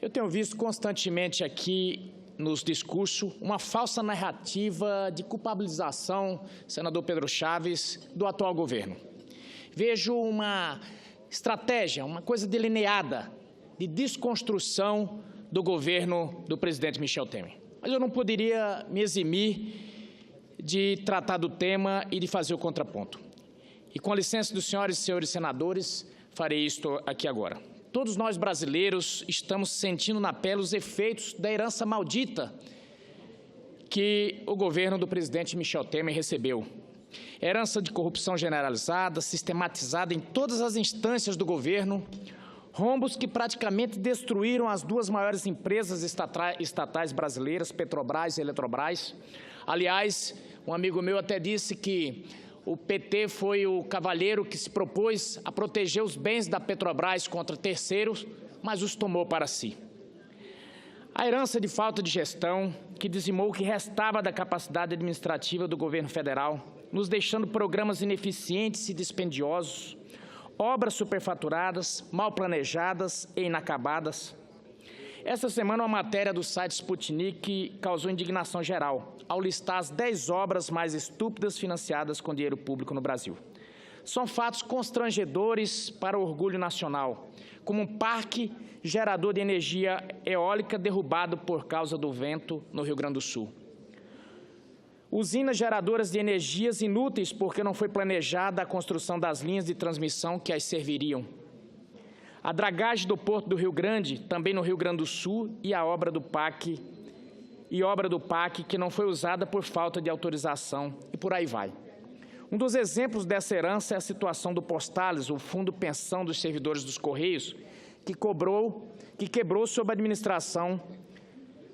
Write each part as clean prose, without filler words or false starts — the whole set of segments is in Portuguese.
Eu tenho visto constantemente aqui nos discursos uma falsa narrativa de culpabilização, senador Pedro Chaves, do atual governo. Vejo uma estratégia, uma coisa delineada de desconstrução do governo do presidente Michel Temer. Mas eu não poderia me eximir de tratar do tema e de fazer o contraponto. E com a licença dos senhores e senhores senadores, farei isto aqui agora. Todos nós brasileiros estamos sentindo na pele os efeitos da herança maldita que o governo do presidente Michel Temer recebeu. Herança de corrupção generalizada, sistematizada em todas as instâncias do governo, rombos que praticamente destruíram as duas maiores empresas estatais brasileiras, Petrobras e Eletrobras. Aliás, um amigo meu até disse que o PT foi o cavalheiro que se propôs a proteger os bens da Petrobras contra terceiros, mas os tomou para si. A herança de falta de gestão, que dizimou o que restava da capacidade administrativa do governo federal, nos deixando programas ineficientes e dispendiosos, obras superfaturadas, mal planejadas e inacabadas. Essa semana, uma matéria do site Sputnik causou indignação geral, ao listar as 10 obras mais estúpidas financiadas com dinheiro público no Brasil. São fatos constrangedores para o orgulho nacional, como um parque gerador de energia eólica derrubado por causa do vento no Rio Grande do Sul. Usinas geradoras de energias inúteis porque não foi planejada a construção das linhas de transmissão que as serviriam. A dragagem do Porto do Rio Grande, também no Rio Grande do Sul, e a obra do PAC, que não foi usada por falta de autorização, e por aí vai. Um dos exemplos dessa herança é a situação do Postales, o Fundo Pensão dos Servidores dos Correios, que quebrou sob a administração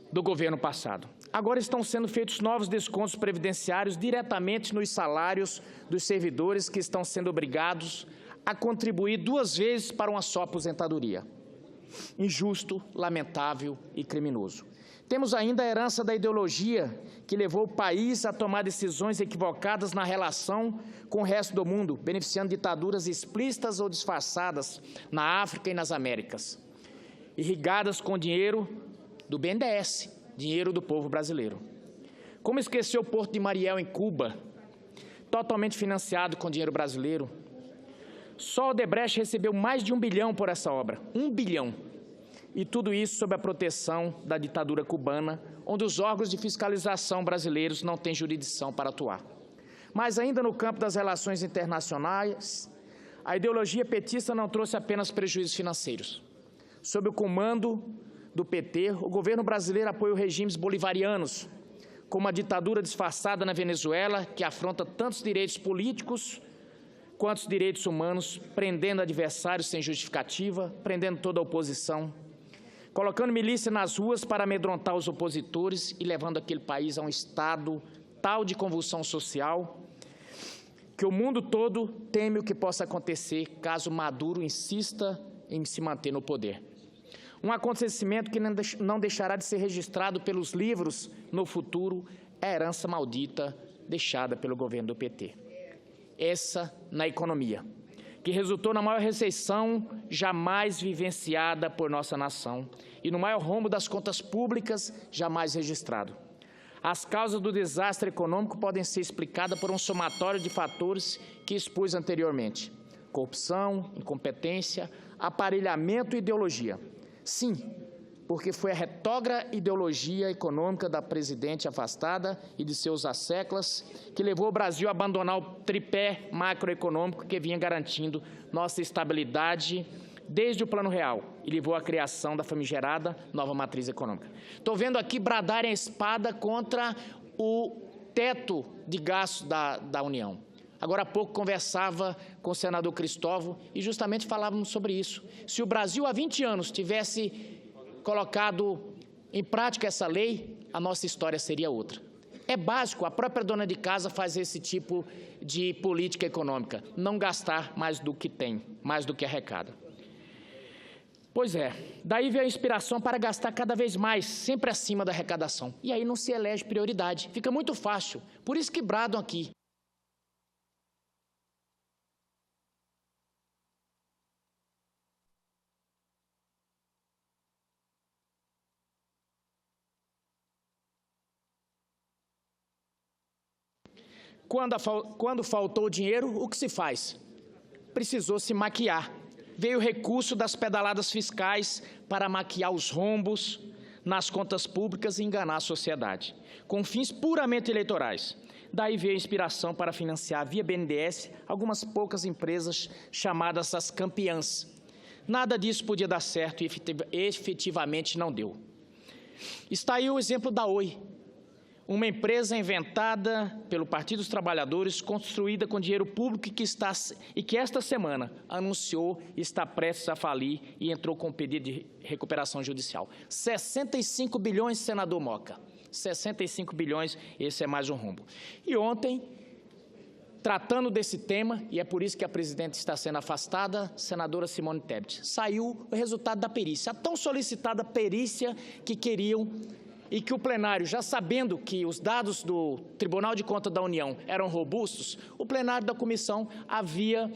do governo passado. Agora estão sendo feitos novos descontos previdenciários diretamente nos salários dos servidores que estão sendo obrigados a contribuir 2 vezes para uma só aposentadoria. Injusto, lamentável e criminoso. Temos ainda a herança da ideologia que levou o país a tomar decisões equivocadas na relação com o resto do mundo, beneficiando ditaduras explícitas ou disfarçadas na África e nas Américas, irrigadas com dinheiro do BNDES, dinheiro do povo brasileiro. Como esquecer o Porto de Mariel, em Cuba, totalmente financiado com dinheiro brasileiro? Só o Odebrecht recebeu mais de 1 bilhão por essa obra. 1 bilhão. E tudo isso sob a proteção da ditadura cubana, onde os órgãos de fiscalização brasileiros não têm jurisdição para atuar. Mas ainda no campo das relações internacionais, a ideologia petista não trouxe apenas prejuízos financeiros. Sob o comando do PT, o governo brasileiro apoia regimes bolivarianos, como a ditadura disfarçada na Venezuela, que afronta tantos direitos políticos quanto os direitos humanos, prendendo adversários sem justificativa, prendendo toda a oposição, colocando milícia nas ruas para amedrontar os opositores e levando aquele país a um estado tal de convulsão social que o mundo todo teme o que possa acontecer caso Maduro insista em se manter no poder. Um acontecimento que não deixará de ser registrado pelos livros no futuro é a herança maldita deixada pelo governo do PT. Essa na economia, que resultou na maior recessão jamais vivenciada por nossa nação e no maior rombo das contas públicas jamais registrado. As causas do desastre econômico podem ser explicadas por um somatório de fatores que expus anteriormente: corrupção, incompetência, aparelhamento e ideologia. Sim, porque foi a retógrada ideologia econômica da presidente afastada e de seus asseclas que levou o Brasil a abandonar o tripé macroeconômico que vinha garantindo nossa estabilidade desde o Plano Real e levou à criação da famigerada nova matriz econômica. Estou vendo aqui bradarem a espada contra o teto de gastos da União. Agora há pouco conversava com o senador Cristóvão e justamente falávamos sobre isso. Se o Brasil há 20 anos tivesse colocado em prática essa lei, a nossa história seria outra. É básico, a própria dona de casa faz esse tipo de política econômica, não gastar mais do que tem, mais do que arrecada. Pois é, daí vem a inspiração para gastar cada vez mais, sempre acima da arrecadação. E aí não se elege prioridade, fica muito fácil, por isso que bradam aqui. Quando faltou dinheiro, o que se faz? Precisou se maquiar. Veio o recurso das pedaladas fiscais para maquiar os rombos nas contas públicas e enganar a sociedade, com fins puramente eleitorais. Daí veio a inspiração para financiar via BNDES algumas poucas empresas chamadas as campeãs. Nada disso podia dar certo e efetivamente não deu. Está aí o exemplo da Oi, uma empresa inventada pelo Partido dos Trabalhadores, construída com dinheiro público e que esta semana anunciou estar prestes a falir e entrou com um pedido de recuperação judicial. 65 bilhões, senador Moca. 65 bilhões, esse é mais um rombo. E ontem, tratando desse tema, e é por isso que a presidente está sendo afastada, senadora Simone Tebet, saiu o resultado da perícia, a tão solicitada perícia que queriam e que o plenário, já sabendo que os dados do Tribunal de Contas da União eram robustos, o plenário da comissão havia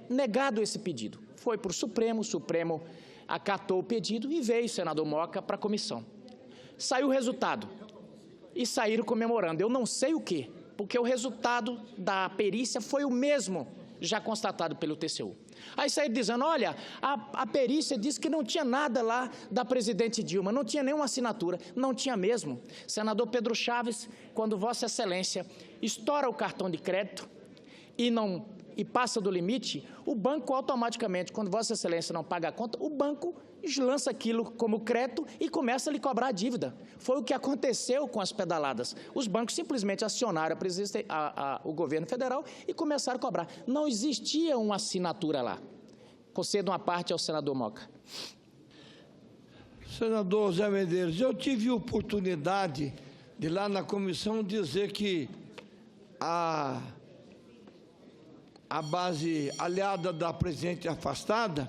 negado esse pedido. Foi para o Supremo acatou o pedido e veio o senador Moca para a comissão. Saiu o resultado e saíram comemorando. Eu não sei o quê, porque o resultado da perícia foi o mesmo já constatado pelo TCU. Aí saíram dizendo, olha, a perícia disse que não tinha nada lá da presidente Dilma, não tinha nenhuma assinatura. Não tinha mesmo. Senador Pedro Chaves, quando Vossa Excelência estoura o cartão de crédito e passa do limite, o banco automaticamente, quando Vossa Excelência não paga a conta, o banco lança aquilo como crédito e começa a lhe cobrar a dívida. Foi o que aconteceu com as pedaladas. Os bancos simplesmente acionaram o governo federal e começaram a cobrar. Não existia uma assinatura lá. Concedo uma parte ao senador Moca. Senador Zé Medeiros, eu tive oportunidade de lá na comissão dizer que a base aliada da presidente afastada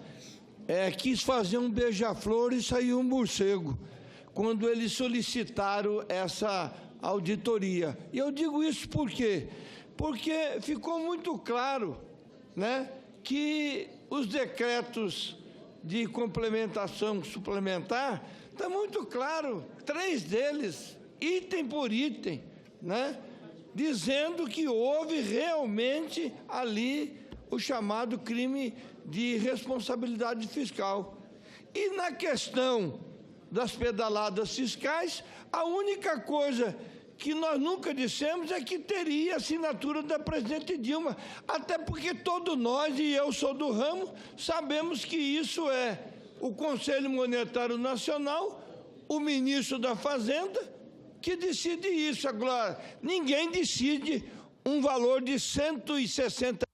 quis fazer um beija-flor e saiu um morcego, quando eles solicitaram essa auditoria. E eu digo isso por quê? Porque ficou muito claro, né, que os decretos de complementação suplementar, está muito claro, 3 deles, item por item, né, dizendo que houve realmente ali o chamado crime de responsabilidade fiscal. E na questão das pedaladas fiscais, a única coisa que nós nunca dissemos é que teria assinatura da presidente Dilma, até porque todos nós, e eu sou do ramo, sabemos que isso é o Conselho Monetário Nacional, o ministro da Fazenda, que decide isso. Agora, ninguém decide um valor de 160.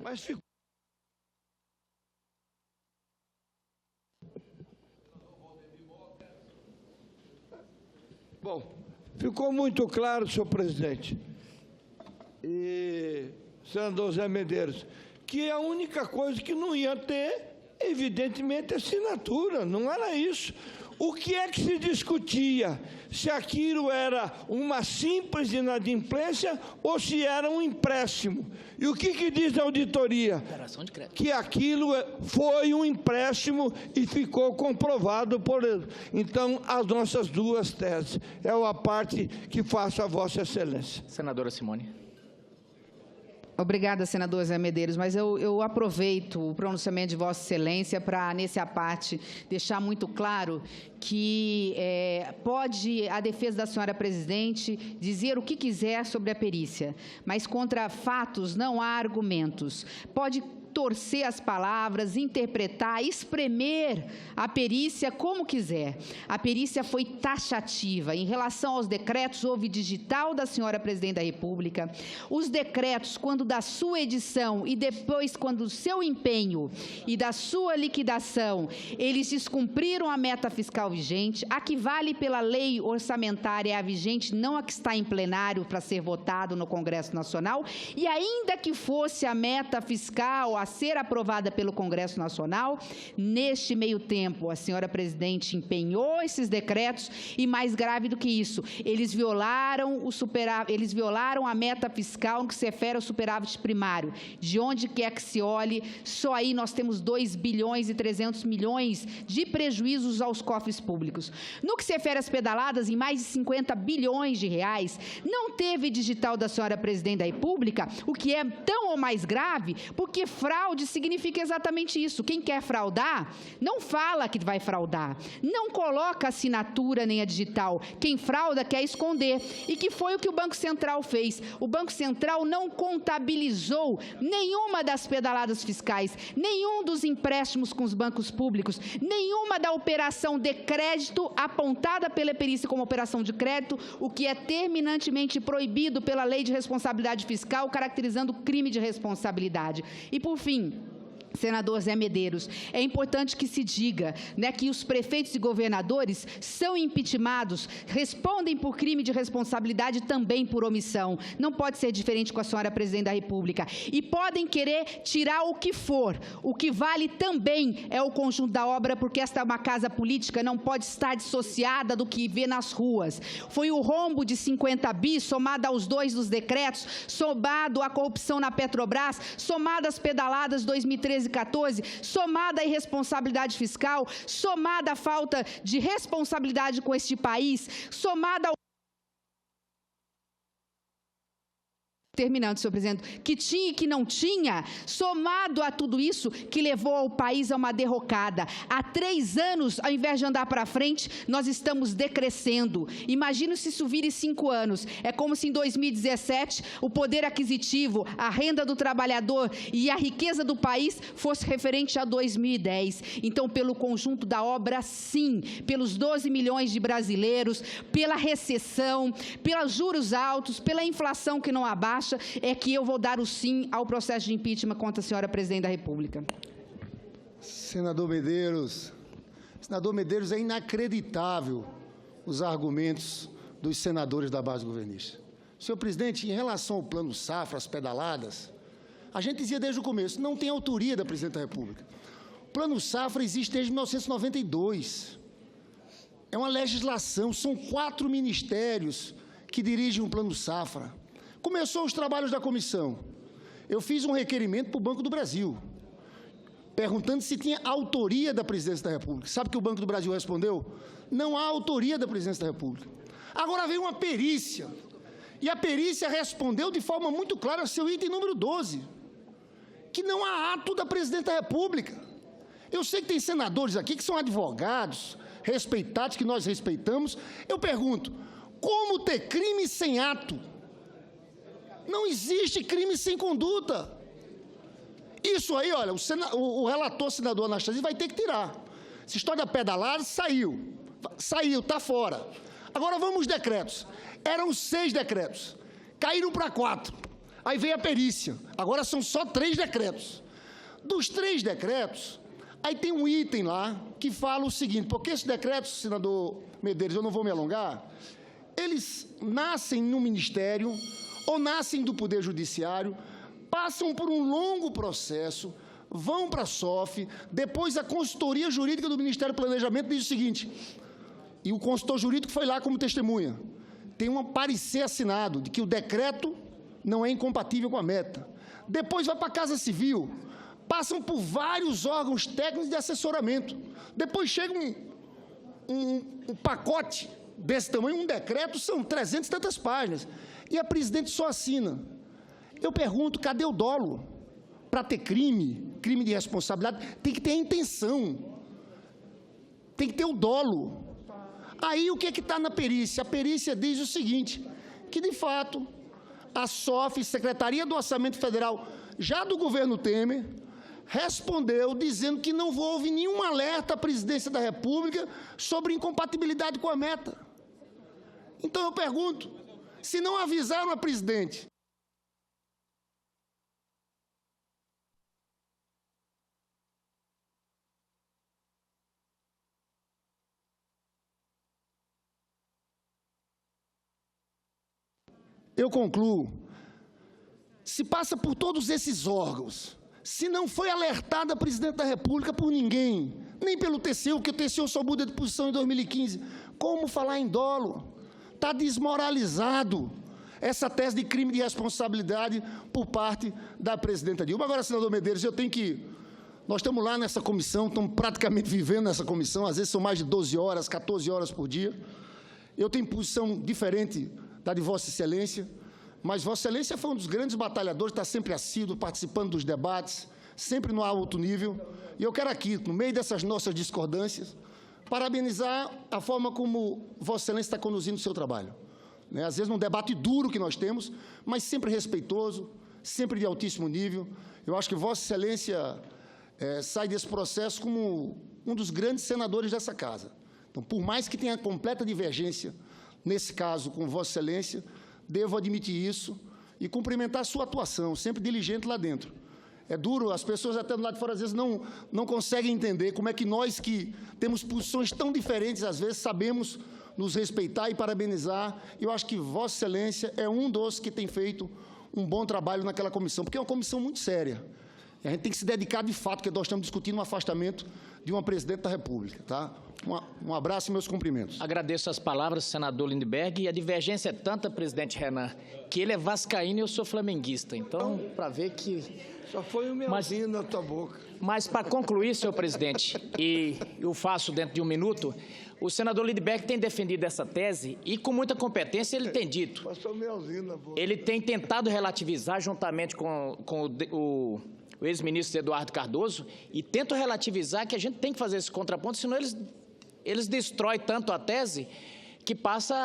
Mas ficou. Bom, ficou muito claro, senhor presidente e senador Zé Medeiros, que a única coisa que não ia ter, evidentemente, assinatura, não era isso. O que é que se discutia? Se aquilo era uma simples inadimplência ou se era um empréstimo. E o que diz a auditoria? Que aquilo foi um empréstimo e ficou comprovado por ele. Então, as nossas duas teses. É a parte que faço a Vossa Excelência. Senadora Simone. Obrigada, senador Zé Medeiros, mas eu aproveito o pronunciamento de Vossa Excelência para, nessa parte, deixar muito claro que pode a defesa da senhora presidente dizer o que quiser sobre a perícia, mas contra fatos não há argumentos. Pode torcer as palavras, interpretar, espremer a perícia como quiser. A perícia foi taxativa. Em relação aos decretos, houve digital da senhora presidente da República. Os decretos, quando da sua edição e depois quando do seu empenho e da sua liquidação, eles descumpriram a meta fiscal vigente, a que vale pela lei orçamentária a vigente, não a que está em plenário para ser votado no Congresso Nacional, e ainda que fosse a meta fiscal, a ser aprovada pelo Congresso Nacional. Neste meio tempo, a senhora presidente empenhou esses decretos e, mais grave do que isso, eles violaram a meta fiscal no que se refere ao superávit primário. De onde quer que se olhe, só aí nós temos 2 bilhões e 300 milhões de prejuízos aos cofres públicos. No que se refere às pedaladas, em mais de 50 bilhões de reais, não teve digital da senhora presidente da República, o que é tão ou mais grave, porque fraude significa exatamente isso. Quem quer fraudar, não fala que vai fraudar, não coloca assinatura nem a digital. Quem frauda quer esconder, e que foi o que o Banco Central fez. O Banco Central não contabilizou nenhuma das pedaladas fiscais, nenhum dos empréstimos com os bancos públicos, nenhuma da operação de crédito apontada pela perícia como operação de crédito, o que é terminantemente proibido pela Lei de Responsabilidade Fiscal, caracterizando crime de responsabilidade. E, por fim, senador Zé Medeiros, é importante que se diga, né, que os prefeitos e governadores são impeachmentados, respondem por crime de responsabilidade também por omissão. Não pode ser diferente com a senhora presidente da República. E podem querer tirar o que for. O que vale também é o conjunto da obra, porque esta é uma casa política, não pode estar dissociada do que vê nas ruas. Foi o rombo de 50 bi, somado aos 2 dos decretos, somado à corrupção na Petrobras, somado às pedaladas 2013 e 14, somada à irresponsabilidade fiscal, somada à falta de responsabilidade com este país, somada ao... Terminando, senhor presidente, que tinha e que não tinha, somado a tudo isso que levou o país a uma derrocada. Há 3 anos, ao invés de andar para frente, nós estamos decrescendo. Imagina se isso vira em 5 anos. É como se em 2017 o poder aquisitivo, a renda do trabalhador e a riqueza do país fosse referente a 2010. Então, pelo conjunto da obra, sim, pelos 12 milhões de brasileiros, pela recessão, pelos juros altos, pela inflação que não abaixa, é que eu vou dar o sim ao processo de impeachment contra a senhora presidente da República. Senador Medeiros, é inacreditável os argumentos dos senadores da base governista. Senhor presidente, em relação ao plano safra, as pedaladas, a gente dizia desde o começo, não tem autoria da presidente da República. O plano safra existe desde 1992. É uma legislação, são 4 ministérios que dirigem o plano safra. Começou os trabalhos da comissão. Eu fiz um requerimento para o Banco do Brasil, perguntando se tinha autoria da presidência da República. Sabe o que o Banco do Brasil respondeu? Não há autoria da presidência da República. Agora veio uma perícia, e a perícia respondeu de forma muito clara, seu item número 12, que não há ato da presidente da República. Eu sei que tem senadores aqui que são advogados, respeitados, que nós respeitamos. Eu pergunto, como ter crime sem ato? Não existe crime sem conduta. Isso aí, olha, o relator, senador Anastasia, vai ter que tirar. Essa história da pedalada saiu, está fora. Agora vamos aos decretos. Eram 6 decretos, caíram para 4. Aí veio a perícia, agora são só 3 decretos. Dos 3 decretos, aí tem um item lá que fala o seguinte, porque esses decretos, senador Medeiros, eu não vou me alongar, eles nascem no Ministério ou nascem do Poder Judiciário, passam por um longo processo, vão para a SOF, depois a consultoria jurídica do Ministério do Planejamento diz o seguinte, e o consultor jurídico foi lá como testemunha, tem um parecer assinado de que o decreto não é incompatível com a meta. Depois vai para a Casa Civil, passam por vários órgãos técnicos de assessoramento. Depois chega um pacote desse tamanho, um decreto, são 300 e tantas páginas. E a presidente só assina. Eu pergunto, cadê o dolo? Para ter crime de responsabilidade, tem que ter a intenção. Tem que ter o dolo. Aí, o que é que está na perícia? A perícia diz o seguinte, que, de fato, a SOF, Secretaria do Orçamento Federal, já do governo Temer, respondeu dizendo que não houve nenhum alerta à presidência da República sobre incompatibilidade com a meta. Então, eu pergunto, se não avisaram a presidente, eu concluo, se passa por todos esses órgãos, se não foi alertada a presidente da República por ninguém, nem pelo TCU, que o TCU só muda de posição em 2015, como falar em dolo? Está desmoralizado essa tese de crime de responsabilidade por parte da presidenta Dilma. Agora, senador Medeiros, eu tenho que... Nós estamos lá nessa comissão, estamos praticamente vivendo nessa comissão, às vezes são mais de 12 horas, 14 horas por dia. Eu tenho posição diferente da de Vossa Excelência, mas Vossa Excelência foi um dos grandes batalhadores, está sempre assíduo, participando dos debates, sempre no alto nível. E eu quero aqui, no meio dessas nossas discordâncias, parabenizar a forma como Vossa Excelência está conduzindo o seu trabalho. Às vezes, num debate duro que nós temos, mas sempre respeitoso, sempre de altíssimo nível. Eu acho que Vossa Excelência sai desse processo como um dos grandes senadores dessa casa. Então, por mais que tenha completa divergência, nesse caso, com Vossa Excelência, devo admitir isso e cumprimentar a sua atuação, sempre diligente lá dentro. É duro, as pessoas até do lado de fora, às vezes, não conseguem entender como é que nós, que temos posições tão diferentes, às vezes, sabemos nos respeitar e parabenizar. Eu acho que Vossa Excelência é um dos que tem feito um bom trabalho naquela comissão, porque é uma comissão muito séria. A gente tem que se dedicar de fato, porque nós estamos discutindo um afastamento de uma presidente da República. Tá? Um abraço e meus cumprimentos. Agradeço as palavras, senador Lindbergh, e a divergência é tanta, presidente Renan, que ele é vascaíno e eu sou flamenguista. Então, para ver que... Só foi um melzinho na tua boca. Mas, para concluir, senhor presidente, e eu faço dentro de um minuto, o senador Lindbergh tem defendido essa tese e, com muita competência, ele tem dito. Passou um melzinho na boca. Ele tem tentado relativizar, juntamente com o ex-ministro Eduardo Cardoso, e tenta relativizar que a gente tem que fazer esse contraponto, senão eles destroem tanto a tese que passa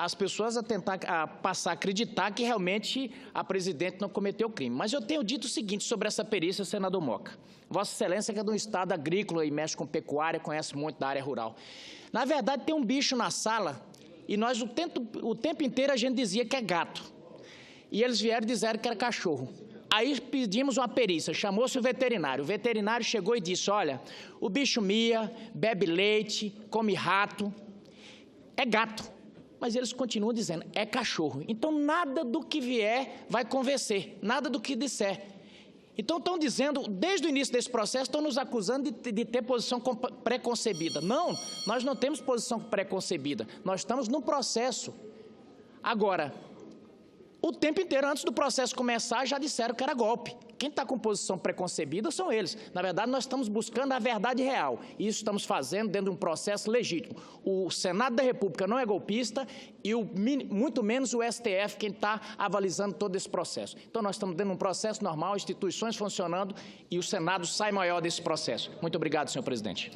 as pessoas a tentar passar a acreditar que realmente a presidente não cometeu crime. Mas eu tenho dito o seguinte sobre essa perícia, senador Moca. Vossa Excelência, que é de um estado agrícola e mexe com pecuária, conhece muito da área rural. Na verdade, tem um bicho na sala e nós o tempo inteiro a gente dizia que é gato. E eles vieram e disseram que era cachorro. Aí pedimos uma perícia, chamou-se o veterinário chegou e disse, olha, o bicho mia, bebe leite, come rato, é gato, mas eles continuam dizendo, é cachorro. Então, nada do que vier vai convencer, nada do que disser. Então, estão dizendo, desde o início desse processo, estão nos acusando de ter posição preconcebida. Não, nós não temos posição preconcebida, nós estamos num processo. Agora, o tempo inteiro, antes do processo começar, já disseram que era golpe. Quem está com posição preconcebida são eles. Na verdade, nós estamos buscando a verdade real. E isso estamos fazendo dentro de um processo legítimo. O Senado da República não é golpista e muito menos o STF, quem está avalizando todo esse processo. Então, nós estamos dentro de um processo normal, instituições funcionando e o Senado sai maior desse processo. Muito obrigado, senhor presidente.